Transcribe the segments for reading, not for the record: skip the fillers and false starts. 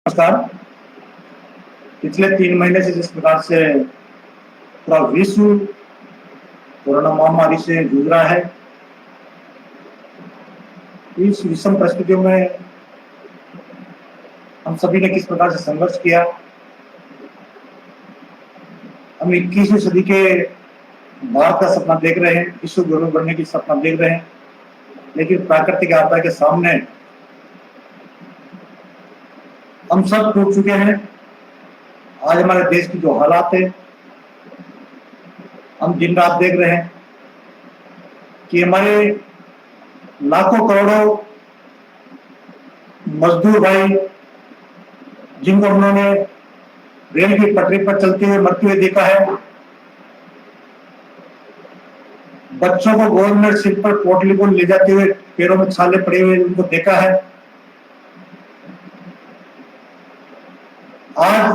नमस्कार। पिछले 3 महीने से जिस प्रकार से पूरा विश्व कोरोना महामारी से जूझ रहा है, इस विषम परिस्थितियों में हम सभी ने किस प्रकार से संघर्ष किया। हम 21वीं सदी के भारत का सपना देख रहे हैं, विश्व गुरु बनने की सपना देख रहे हैं, लेकिन प्राकृतिक आपदा के सामने हम सब टूट चुके हैं। आज हमारे देश की जो हालात है, हम दिन रात देख रहे हैं कि हमारे लाखों करोड़ों मजदूर भाई, जिनको उन्होंने रेल की पटरी पर चलते हुए मरते हुए देखा है, बच्चों को गवर्नमेंट सिर पर पोटली को ले जाते हुए पैरों में छाले पड़े हुए उनको देखा है। आज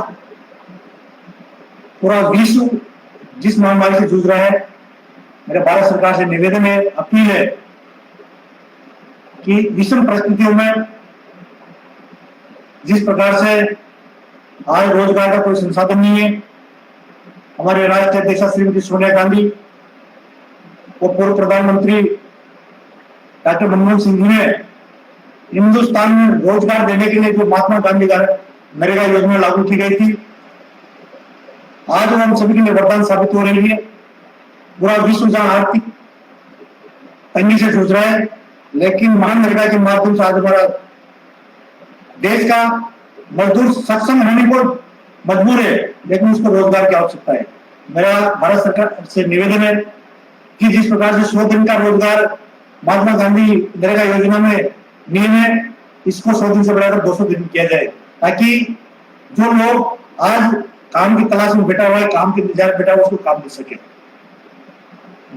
पूरा विश्व जिस महामारी से जूझ रहा है, मेरे भारत सरकार से निवेदन है, अपील है कि विषम परिस्थितियों में जिस प्रकार से आज रोजगार का कोई संसाधन नहीं है, हमारे राष्ट्रीय अध्यक्ष श्रीमती सोनिया गांधी और पूर्व प्रधानमंत्री डॉक्टर मनमोहन सिंह जी ने हिंदुस्तान में रोजगार देने के लिए जो महात्मा गांधी का नरेगा योजना लागू की गई थी, आज वो हम सभी के लिए वरदान साबित हो रही है। पूरा विश्व जहां आर्थिक तंगी से जूझ रहा है, लेकिन महानरेगा के माध्यम से आज हमारा देश का मजदूर सक्षम होने को मजबूर है, लेकिन उसको रोजगार की आवश्यकता है। मेरा भारत सरकार से निवेदन है कि जिस प्रकार से 100 दिन का रोजगार महात्मा गांधी नरेगा योजना में नियम है, इसको 100 दिन से बढ़ाकर 200 दिन किया जाए, ताकि जो लोग आज काम की तलाश में बैठा हुआ है, काम की इंतजार बैठा हुआ, उसको काम मिल सके।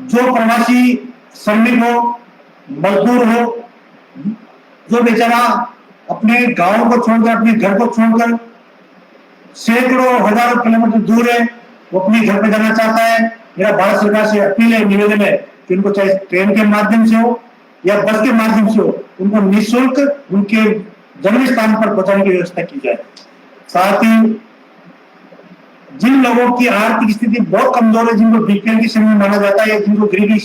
जो प्रवासी श्रमिक हो, मजदूर हो, जो बेचारा अपने गांव को छोड़कर, अपने घर को छोड़कर सैकड़ों हजारों किलोमीटर दूर है, वो अपने घर पे जाना चाहता है, मेरा भारत सरकार से अपील है, निवेदन है कि उनको चाहे ट्रेन के माध्यम से हो या बस के माध्यम से हो, उनको निःशुल्क उनके जन्म स्थान पर पहुंचाने की व्यवस्था की जाए। साथ ही जिन लोगों की आर्थिक स्थिति बहुत कमजोर है, जिनको बीपीएल की श्रेणी में माना जाता है, जिनको गरीबी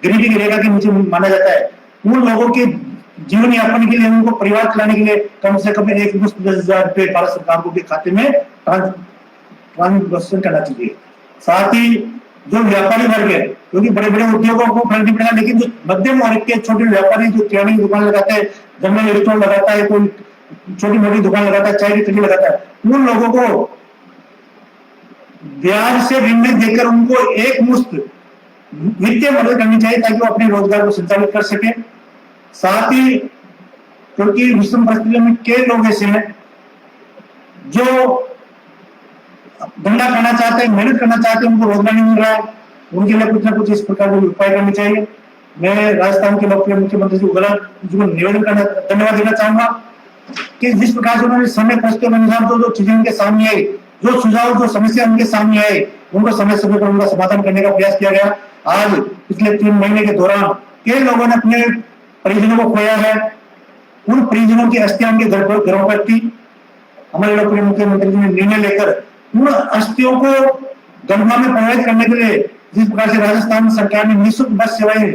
की रेखा के नीचे माना जाता है, उन लोगों के जीवन यापन के लिए, उनको परिवार चलाने के लिए कम से कम 10,000 रुपए भारत सरकार को के खाते में ट्रांसफर करना चाहिए। साथ ही जो व्यापारी वर्ग है, क्योंकि बड़े बड़े उद्योगों को फर्क पड़ेगा, लेकिन जो मध्यम वर्ग के छोटे व्यापारी जो किराने की दुकान लगाते हैं, जनरल स्टोर लगाता है, कोई छोटी मोटी दुकान लगाता है, चाय की टपरी लगाता है, उन लोगों को ब्याज से ऋण देकर उनको एक मुश्त वित्तीय मदद करनी चाहिए, ताकि वो अपने रोजगार को संचालित कर सके। साथ ही क्योंकि विषम परिस्थितियों में कई लोग ऐसे हैं जो धंधा करना चाहते हैं, मेहनत करना चाहते हैं, उनको रोजगार नहीं मिल रहा है, उनके लिए कुछ ना कुछ इस प्रकार के उपाय करने चाहिए। मैं राजस्थान के लोकप्रिय मुख्यमंत्री जी को निवेदन करना, धन्यवाद देना चाहूंगा कि जिस प्रकार से उन्होंने समय परिस्थितियों के अनुसार जो चीजें उनके सामने आई, जो सुझाव, जो समस्या उनके सामने आए, उनको समय समय पर उनका समाधान करने का प्रयास किया गया। आज पिछले 3 महीने के दौरान कई लोगों ने अपने परिजनों को खोया है, उन परिजनों की अस्थियां उनके घरों पर थी। हमारे लोकप्रिय मुख्यमंत्री जी ने निर्णय लेकर उन अस्थियों को गंगा में प्रवाहित करने के लिए जिस प्रकार से राजस्थान सरकार ने निःशुल्क बस सेवाएं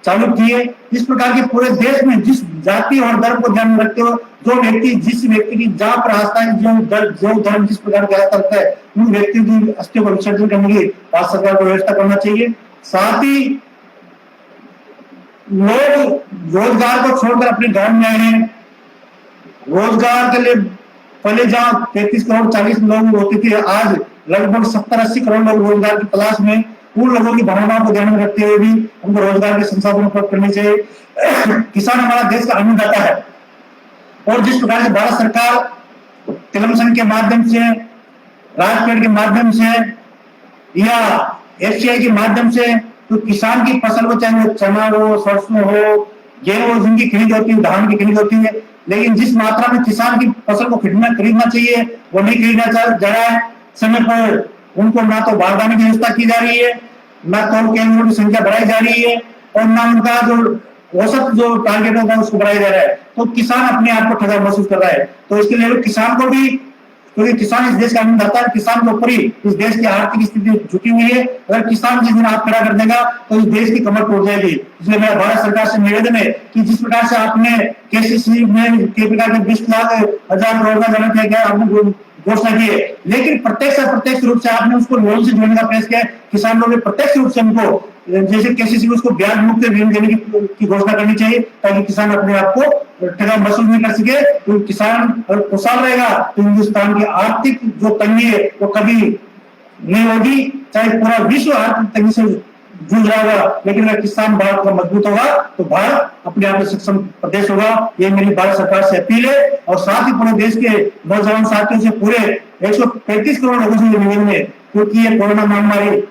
चालू की है, इस प्रकार के पूरे देश में जिस जाति और धर्म को ध्यान में रखते हो, जिस व्यक्ति की जहां पर आस्था है, जो धर्म जिस प्रकार की आस्था रखता है, उन व्यक्तियों की अस्थियों को विसर्जन करने की भारत सरकार को व्यवस्था करना चाहिए। साथ ही लोग रोजगार को छोड़कर अपने गांव में आए हैं। रोजगार के लिए पहले जहां 33 करोड़ 40 लोग होते थे, आज लगभग 70-80 करोड़ लोग रोजगार की तलाश में। उन लोगों की भावनाओं को ध्यान में रखते हुए भी उनको रोजगार के संसाधन उपलब्ध करने चाहिए। किसान हमारा देश का अन्नदाता है, और जिस प्रकार से भारत सरकार टेलीविजन के माध्यम से, राजपेट के माध्यम से या एफसीआई के माध्यम से, तो किसान की फसल को, चाहे वो चना हो, सरसों हो, गेहूं हो, जिनकी खरीद होती है, धान की खरीद होती है, लेकिन जिस मात्रा में किसान की फसल को खरीदना चाहिए, वो नहीं खरीदना जा रहा है। समय पर उनको ना तो बारदाने की व्यवस्था की जा रही है, ना तोल केंद्रों की संख्या बढ़ाई जा रही है, और ना उनका जो औसत जो टारगेट होगा उसको बढ़ाया जा रहा है, तो किसान अपने आप को ठगा महसूस कर रहा है। तो इसके लिए किसान को भी, क्योंकि किसान इस देश का अन्नदाता है, किसान के ऊपर ही इस देश की आर्थिक स्थिति झुकी हुई है। अगर किसान जिस दिन हाथ खड़ा कर देगा तो इस देश की कमर टूट जाएगी। इसलिए मेरा भारत सरकार से निवेदन है कि जिस प्रकार से आपने केसीसी में केपीआर के 20 लाख हजार करोड़ का जमा किया गया, आपने घोषणा की है, लेकिन प्रत्यक्ष अप्रत्यक्ष रूप से आपने उसको लोन से जोड़ने का प्रयास किया। किसानों ने प्रत्यक्ष रूप से उनको जैसे केसीसी को उसको ब्याज मुक्त ऋण देने की घोषणा करनी चाहिए, ताकि किसान अपने आप को ठगा महसूस नहीं कर सके। तो किसान अगर खुशहाल रहेगा तो हिंदुस्तान की आर्थिक जो तंगी है वो कभी नहीं होगी, चाहे पूरा विश्व आर्थिक तंगी से जूझ रहा होगा, लेकिन अगर किसान भारत का मजबूत होगा तो भारत अपने आप में सक्षम प्रदेश होगा। ये मेरी भारत सरकार से अपील है, और साथ ही पूरे देश के नौजवान साथियों से, पूरे 135 करोड़ लोगों से निवेदन है, क्योंकि ये कोरोना महामारी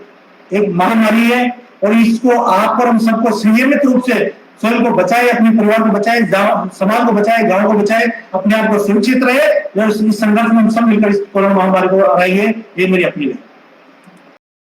एक महामारी है, और इसको आप और हम सबको संयमित रूप से स्वयं को बचाए, अपने परिवार को बचाए, समाज को बचाए, गांव को बचाए, अपने आप को सुरक्षित रहे। इस संघर्ष में हम सब मिलकर इस कोरोना महामारी को हराएंगे, ये मेरी अपील है।